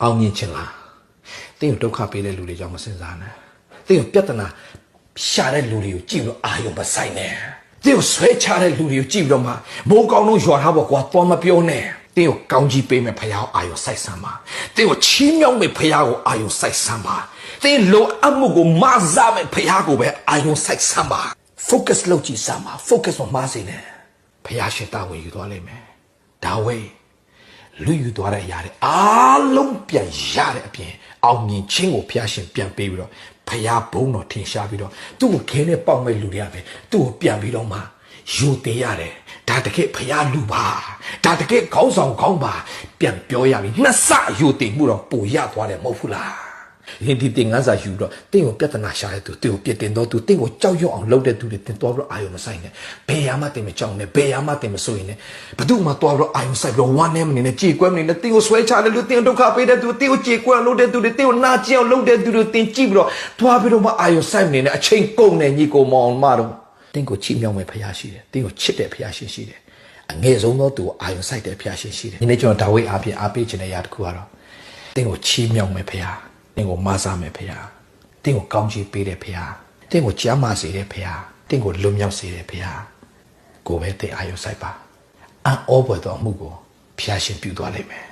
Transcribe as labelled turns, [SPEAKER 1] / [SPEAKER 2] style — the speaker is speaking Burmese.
[SPEAKER 1] အောင်မြင်ချင်လားတင်းကိုဒုက္ခပေးတဲ့လူတွေကြောင့်မစင်စားနဲ့တင်းကိုပြဿနာရှာတဲ့လူတွေကိုကြည့်ပြီးအာယုံမဆိုင်နဲ့တင်းကိုဆွဲချတဲ့လူတွေကိုကြည့်ပြီးတော့မှမိုးကောင်းလုံးရွာထားဖို့ကွာသွားမပြောနဲ့တင်းကိုကောင်းကြီးပေးမယ်ဖရားကိုအာယုံစိုက်ဆမ်းပါတင်းကိုချီးမြှောက်မယ်ဖရားကိုအာယုံစိုက်ဆမ်းပါတင်းလိုအပ်မှုကိုမဆာမယ်ဖရားကိုပဲအာယုံစိုက်ဆမ်းပါ focus လုပ်ကြည့်စမ်းပါ focus on မစေနဲ့ဖရားရှင်တာဝန်ယူသွားလိမ့်မယ်ဒါဝိလူယူသွားတဲ့အရာတွေအားလုံးပြန်ရတဲ့အပြင်အောင်မြင်ခြင်းကိုဖျားရှင်ပြန်ပေးပြီးတော့ဖျားဘုံတော်ထင်ရှားပြီးတော့သူ့ကိုခဲနဲ့ပေါက်မဲ့လူတွေကပဲသူ့ကိုပြန်ပြီးတော့မှယူသေးရတယ်ဒါတကယ်ဖျားလူပါဒါတကယ်ခေါင်းဆောင်ခေါင်းပါပြန်ပြောရပြီနှစ်ဆယူသေးမှုတော့ပူရသွားတယ်မဟုတ်ဘူးလားယင်ဒီတင်ငန်းစာယူတော့တင့်ကိုပြဿနာရှာတဲ့သူတင့်ကိုပြစ်တင်တော့သူတင့်ကိုကြောက်ရွံ့အောင်လုပ်တဲ့သူတွေတင်သွားပြီးတော့အာယုံမဆိုင်နဲ့ဘယ်ရမှတင်မကြောက်နဲ့ဘယ်ရမှတင်မစိုးရင်နဲ့ဘသူမှသွားပြီးတော့အာယုံဆိုင်ပြီးတော့ဝမ်းနဲ့မနေနဲ့ကြေကွဲမနေနဲ့တင့်ကိုဆွဲချတဲ့လူတင့်ကိုဒုက္ခပေးတဲ့သူတင့်ကိုကြေကွဲအောင်လုပ်တဲ့သူတွေတင့်ကိုနာကျင်အောင်လုပ်တဲ့သူတွေတင်ကြည့်ပြီးတော့သွားပြီးတော့မှအာယုံဆိုင်မနေနဲ့အချိန်ကုန်နေညီကိုမောင်မတော့တင့်ကိုချီးမြှောက်မဲ့ဖရားရှိတယ်တင့်ကိုချစ်တဲ့ဖရားရှိတယ်အငယ်ဆုံးသောသူကိုအာယုံဆိုင်တဲ့ဖရားရှိတယ်ဒီနေ့ကျွန်တော်ဒါဝိဒ်အားဖြင့်အားပေးခြင်းတဲ့ຢာတစ်ခုကတော့တင့်ကိုချီးမြှောက်မဲ့ဖရားတင်းကိုမဆာမယ်ဖေဟာတင်းကိုကောင်းချီးပေးတယ်ဖေဟာတင်းကိုကြမ်းမာစေတယ်ဖေဟာတင်းကိုလွတ်မြောက်စေတယ်ဖေဟာကိုပဲတင်းအာရုံစိုက်ပါအံ့ဩဖွယ်သောအမှုကိုဖျားရှင်ပြုသွားလိမ့်မယ်